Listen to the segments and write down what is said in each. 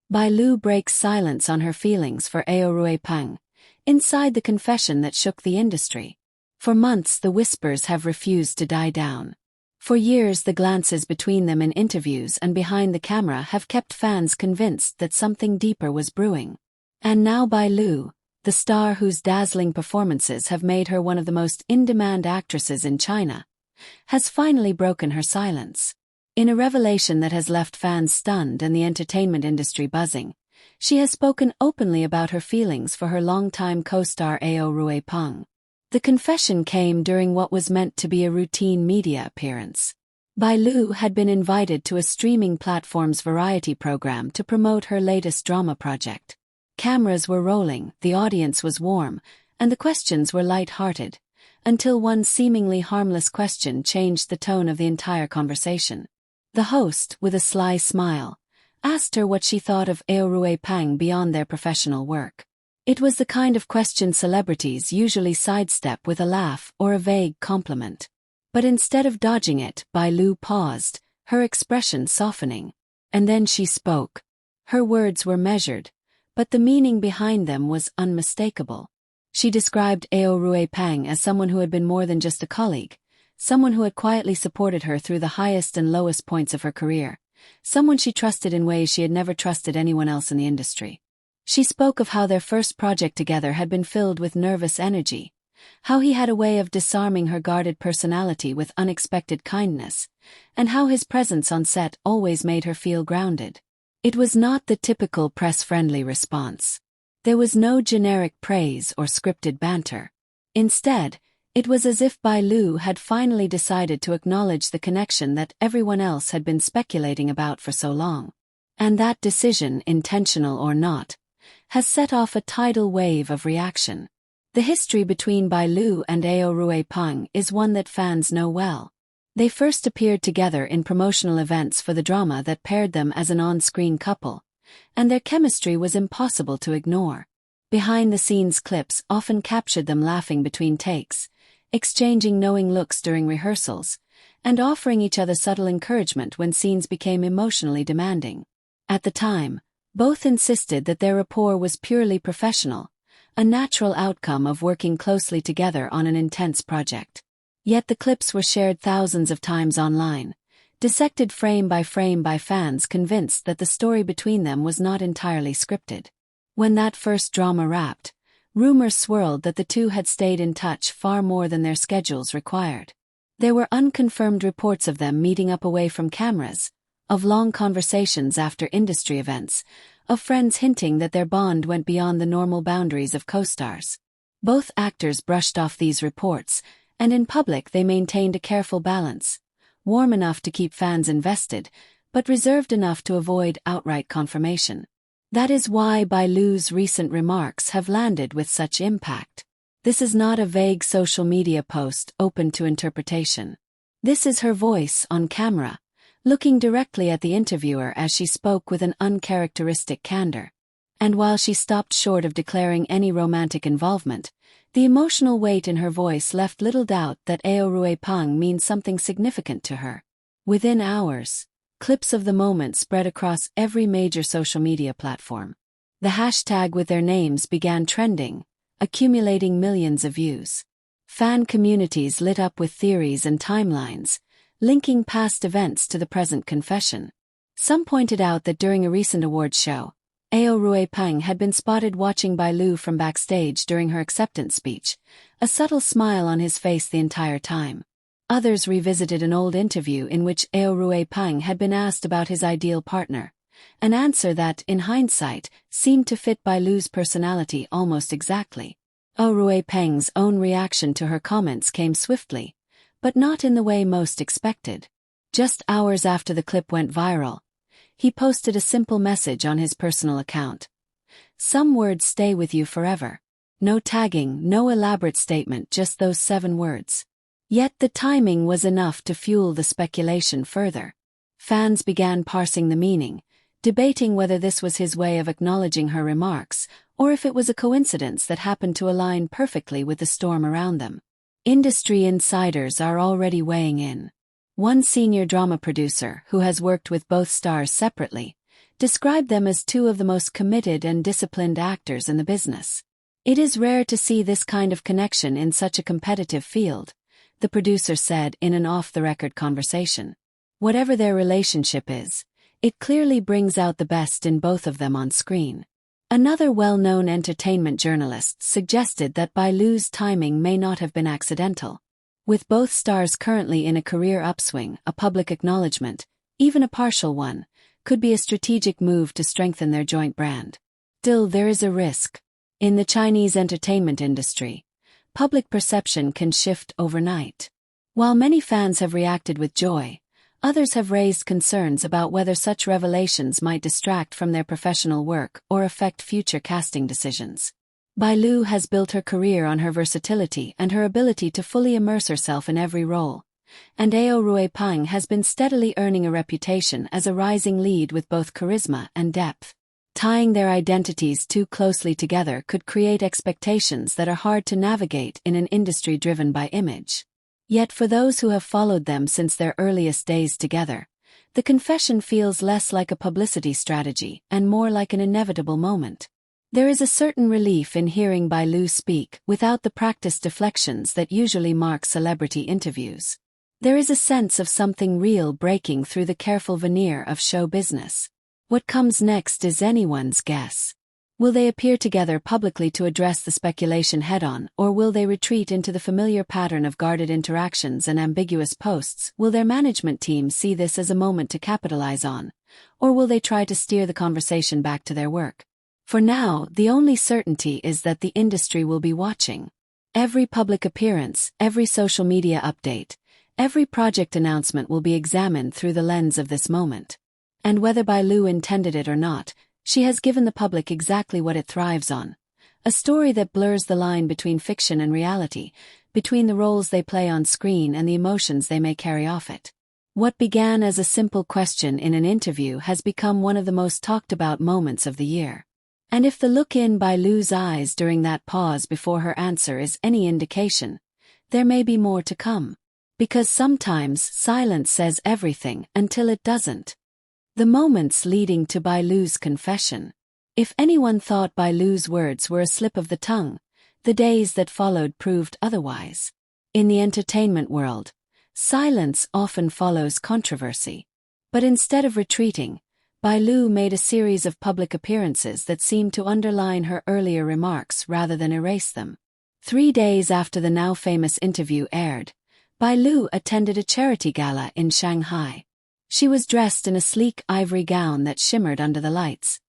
Bai Lu breaks silence on her feelings for Rui Peng, inside the confession that shook the industry. For months the whispers have refused to die down. For years the glances between them in interviews and behind the camera have kept fans convinced that something deeper was brewing. And now Bai Lu, the star whose dazzling performances have made her one of the most in-demand actresses in China, has finally broken her silence. In a revelation that has left fans stunned and the entertainment industry buzzing, she has spoken openly about her feelings for her longtime co-star Rui Peng. The confession came during what was meant to be a routine media appearance. Bai Lu had been invited to a streaming platform's variety program to promote her latest drama project. Cameras were rolling, the audience was warm, and the questions were light-hearted, until one seemingly harmless question changed the tone of the entire conversation. The host, with a sly smile, asked her what she thought of Rui Peng beyond their professional work. It was the kind of question celebrities usually sidestep with a laugh or a vague compliment. But instead of dodging it, Bai Lu paused, her expression softening. And then she spoke. Her words were measured, but the meaning behind them was unmistakable. She described Rui Peng as someone who had been more than just a colleague, someone who had quietly supported her through the highest and lowest points of her career, someone she trusted in ways she had never trusted anyone else in the industry. She spoke of how their first project together had been filled with nervous energy, how he had a way of disarming her guarded personality with unexpected kindness, and how his presence on set always made her feel grounded. It was not the typical press-friendly response. There was no generic praise or scripted banter. Instead, it was as if Bai Lu had finally decided to acknowledge the connection that everyone else had been speculating about for so long. And that decision, intentional or not, has set off a tidal wave of reaction. The history between Bai Lu and Rui Peng is one that fans know well. They first appeared together in promotional events for the drama that paired them as an on-screen couple, and their chemistry was impossible to ignore. Behind-the-scenes clips often captured them laughing between takes, exchanging knowing looks during rehearsals, and offering each other subtle encouragement when scenes became emotionally demanding. At the time, both insisted that their rapport was purely professional, a natural outcome of working closely together on an intense project. Yet the clips were shared thousands of times online, dissected frame by fans convinced that the story between them was not entirely scripted. When that first drama wrapped, rumors swirled that the two had stayed in touch far more than their schedules required. There were unconfirmed reports of them meeting up away from cameras, of long conversations after industry events, of friends hinting that their bond went beyond the normal boundaries of co-stars. Both actors brushed off these reports, and in public they maintained a careful balance, warm enough to keep fans invested, but reserved enough to avoid outright confirmation. That is why Bai Lu's recent remarks have landed with such impact. This is not a vague social media post open to interpretation. This is her voice on camera, looking directly at the interviewer as she spoke with an uncharacteristic candor. And while she stopped short of declaring any romantic involvement, the emotional weight in her voice left little doubt that Rui Peng means something significant to her. Within hours, clips of the moment spread across every major social media platform. The hashtag with their names began trending, accumulating millions of views. Fan communities lit up with theories and timelines, linking past events to the present confession. Some pointed out that during a recent awards show, Rui Peng had been spotted watching Bai Lu from backstage during her acceptance speech, a subtle smile on his face the entire time. Others revisited an old interview in which Rui Peng had been asked about his ideal partner, an answer that, in hindsight, seemed to fit Bai Lu's personality almost exactly. Rui Peng's own reaction to her comments came swiftly, but not in the way most expected. Just hours after the clip went viral, he posted a simple message on his personal account. "Some words stay with you forever." No tagging, no elaborate statement, just those 7 words. Yet the timing was enough to fuel the speculation further. Fans began parsing the meaning, debating whether this was his way of acknowledging her remarks, or if it was a coincidence that happened to align perfectly with the storm around them. Industry insiders are already weighing in. One senior drama producer, who has worked with both stars separately, described them as two of the most committed and disciplined actors in the business. "It is rare to see this kind of connection in such a competitive field," the producer said in an off-the-record conversation. Whatever their relationship is, it clearly brings out the best in both of them on screen. Another well-known entertainment journalist suggested that Bailu's timing may not have been accidental. With both stars currently in a career upswing, a public acknowledgement, even a partial one, could be a strategic move to strengthen their joint brand. Still, there is a risk. In the Chinese entertainment industry, public perception can shift overnight. While many fans have reacted with joy, others have raised concerns about whether such revelations might distract from their professional work or affect future casting decisions. Bailu has built her career on her versatility and her ability to fully immerse herself in every role, and Rui Peng has been steadily earning a reputation as a rising lead with both charisma and depth. Tying their identities too closely together could create expectations that are hard to navigate in an industry driven by image. Yet for those who have followed them since their earliest days together, the confession feels less like a publicity strategy and more like an inevitable moment. There is a certain relief in hearing Bailu speak without the practiced deflections that usually mark celebrity interviews. There is a sense of something real breaking through the careful veneer of show business. What comes next is anyone's guess. Will they appear together publicly to address the speculation head-on, or will they retreat into the familiar pattern of guarded interactions and ambiguous posts? Will their management team see this as a moment to capitalize on, or will they try to steer the conversation back to their work? For now, the only certainty is that the industry will be watching. Every public appearance, every social media update, every project announcement will be examined through the lens of this moment. And whether Bailu intended it or not, she has given the public exactly what it thrives on. A story that blurs the line between fiction and reality, between the roles they play on screen and the emotions they may carry off it. What began as a simple question in an interview has become one of the most talked about moments of the year. And if the look in Bailu's eyes during that pause before her answer is any indication, there may be more to come. Because sometimes silence says everything until it doesn't. The moments leading to Bailu's confession. If anyone thought Bailu's words were a slip of the tongue, the days that followed proved otherwise. In the entertainment world, silence often follows controversy. But instead of retreating, Bailu made a series of public appearances that seemed to underline her earlier remarks rather than erase them. 3 days after the now famous interview aired, Bailu attended a charity gala in Shanghai. She was dressed in a sleek ivory gown that shimmered under the lights,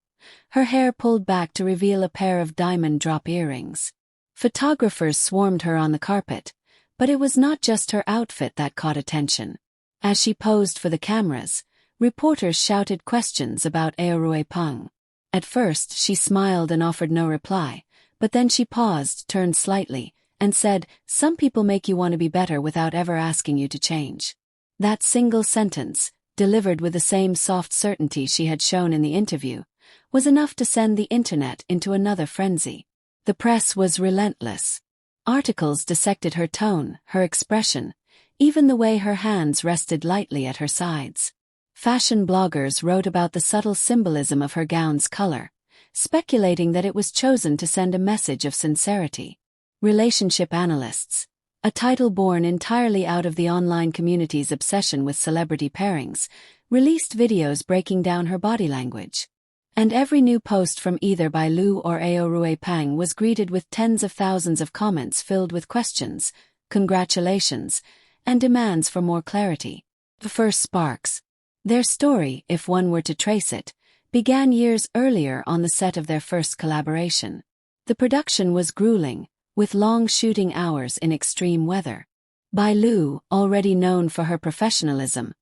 her hair pulled back to reveal a pair of diamond drop earrings. Photographers swarmed her on the carpet, but it was not just her outfit that caught attention. As she posed for the cameras, reporters shouted questions about Rui Peng. At first she smiled and offered no reply, but then she paused, turned slightly, and said, "Some people make you want to be better without ever asking you to change." That single sentence, delivered with the same soft certainty she had shown in the interview, was enough to send the internet into another frenzy. The press was relentless. Articles dissected her tone, her expression, even the way her hands rested lightly at her sides. Fashion bloggers wrote about the subtle symbolism of her gown's color, speculating that it was chosen to send a message of sincerity. Relationship analysts, a title born entirely out of the online community's obsession with celebrity pairings, released videos breaking down her body language. And every new post from either Bailu or Rui Peng was greeted with tens of thousands of comments filled with questions, congratulations, and demands for more clarity. The first sparks. Their story, if one were to trace it, began years earlier on the set of their first collaboration. The production was grueling, with long shooting hours in extreme weather. Bailu, already known for her professionalism,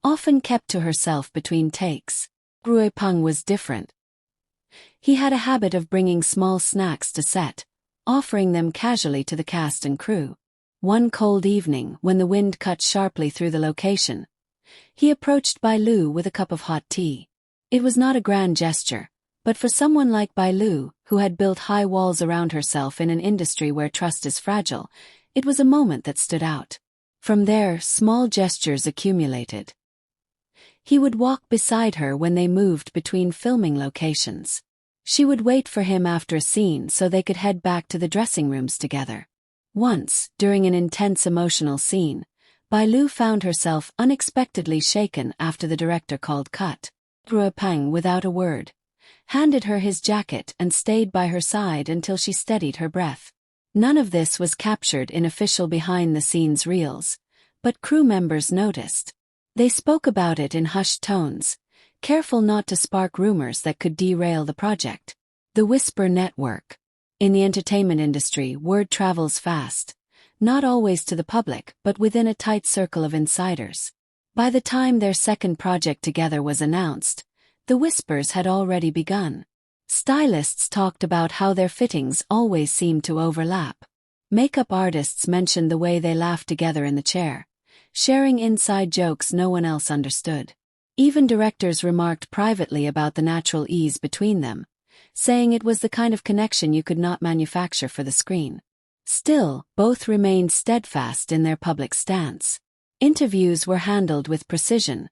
often kept to herself between takes. Rui Peng was different. He had a habit of bringing small snacks to set, offering them casually to the cast and crew. One cold evening, when the wind cut sharply through the location, he approached Bailu with a cup of hot tea. It was not a grand gesture, but for someone like Bailu, who had built high walls around herself in an industry where trust is fragile, it was a moment that stood out. From there, small gestures accumulated. He would walk beside her when they moved between filming locations. She would wait for him after a scene so they could head back to the dressing rooms together. Once, during an intense emotional scene, Bai Lu found herself unexpectedly shaken after the director called cut. Rui Peng, without a word, handed her his jacket and stayed by her side until she steadied her breath. None of this was captured in official behind-the-scenes reels, but crew members noticed. They spoke about it in hushed tones, careful not to spark rumors that could derail the project. The Whisper Network. In the entertainment industry, word travels fast, not always to the public but within a tight circle of insiders. By the time their second project together was announced, the whispers had already begun. Stylists talked about how their fittings always seemed to overlap. Makeup artists mentioned the way they laughed together in the chair, sharing inside jokes no one else understood. Even directors remarked privately about the natural ease between them, saying it was the kind of connection you could not manufacture for the screen. Still, both remained steadfast in their public stance. Interviews were handled with precision,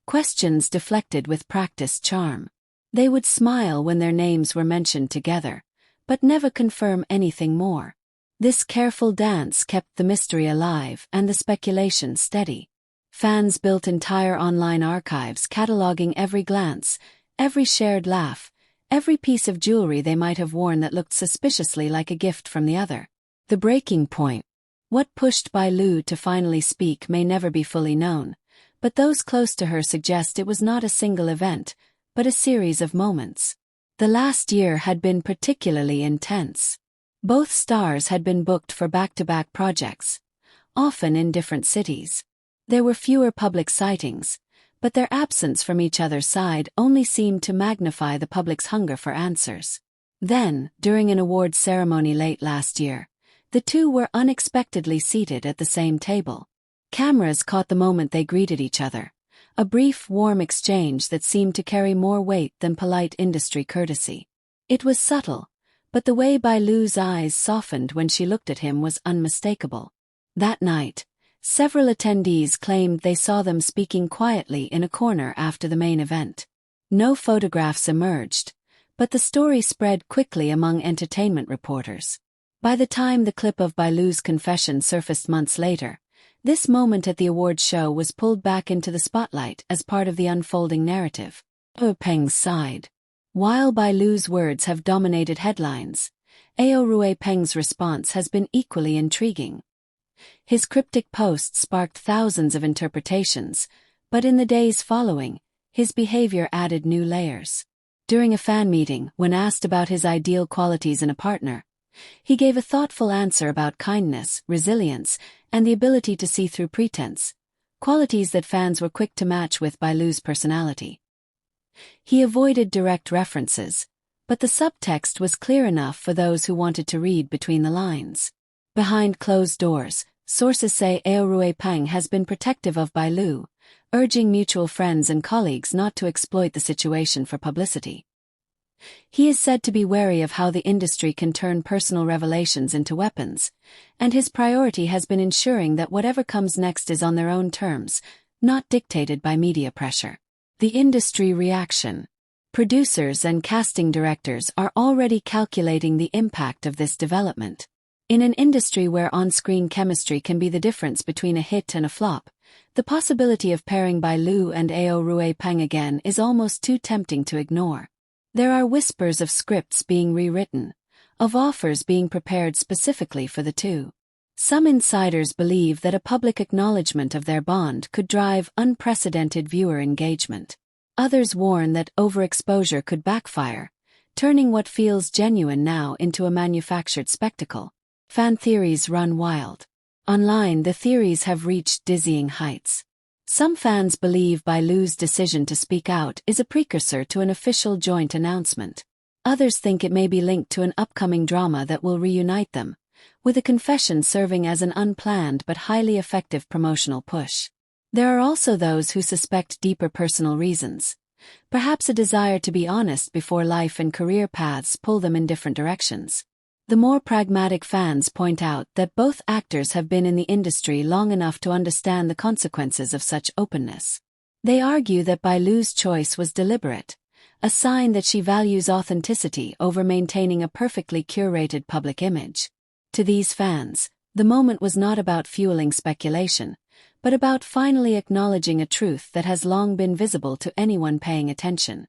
questions deflected with practiced charm. They would smile when their names were mentioned together, but never confirm anything more. This careful dance kept the mystery alive and the speculation steady. Fans built entire online archives cataloging every glance, every shared laugh, every piece of jewelry they might have worn that looked suspiciously like a gift from the other. The breaking point. What pushed Bai Lu to finally speak may never be fully known, but those close to her suggest it was not a single event, but a series of moments. The last year had been particularly intense. Both stars had been booked for back-to-back projects, often in different cities. There were fewer public sightings, but their absence from each other's side only seemed to magnify the public's hunger for answers. Then, during an awards ceremony late last year, the two were unexpectedly seated at the same table. Cameras caught the moment they greeted each other, a brief, warm exchange that seemed to carry more weight than polite industry courtesy. It was subtle, but the way Bai Lu's eyes softened when she looked at him was unmistakable. That night, several attendees claimed they saw them speaking quietly in a corner after the main event. No photographs emerged, but the story spread quickly among entertainment reporters. By the time the clip of Bai Lu's confession surfaced months later, this moment at the awards show was pulled back into the spotlight as part of the unfolding narrative. Rui Peng's side. While Bai Lu's words have dominated headlines, Rui Peng's response has been equally intriguing. His cryptic post sparked thousands of interpretations, but in the days following, his behavior added new layers. During a fan meeting, when asked about his ideal qualities in a partner, he gave a thoughtful answer about kindness, resilience, and the ability to see through pretense, qualities that fans were quick to match with Bai Lu's personality. He avoided direct references, but the subtext was clear enough for those who wanted to read between the lines. Behind closed doors, sources say Rui Peng has been protective of Bai Lu, urging mutual friends and colleagues not to exploit the situation for publicity. He is said to be wary of how the industry can turn personal revelations into weapons, and his priority has been ensuring that whatever comes next is on their own terms, not dictated by media pressure. The industry reaction. Producers and casting directors are already calculating the impact of this development. In an industry where on-screen chemistry can be the difference between a hit and a flop, the possibility of pairing Bai Lu and Rui Peng again is almost too tempting to ignore. There are whispers of scripts being rewritten, of offers being prepared specifically for the two. Some insiders believe that a public acknowledgement of their bond could drive unprecedented viewer engagement. Others warn that overexposure could backfire, turning what feels genuine now into a manufactured spectacle. Fan theories run wild. Online, the theories have reached dizzying heights. Some fans believe Bai Lu's decision to speak out is a precursor to an official joint announcement. Others think it may be linked to an upcoming drama that will reunite them, with a confession serving as an unplanned but highly effective promotional push. There are also those who suspect deeper personal reasons, perhaps a desire to be honest before life and career paths pull them in different directions. The more pragmatic fans point out that both actors have been in the industry long enough to understand the consequences of such openness. They argue that Bailu's choice was deliberate, a sign that she values authenticity over maintaining a perfectly curated public image. To these fans, the moment was not about fueling speculation, but about finally acknowledging a truth that has long been visible to anyone paying attention.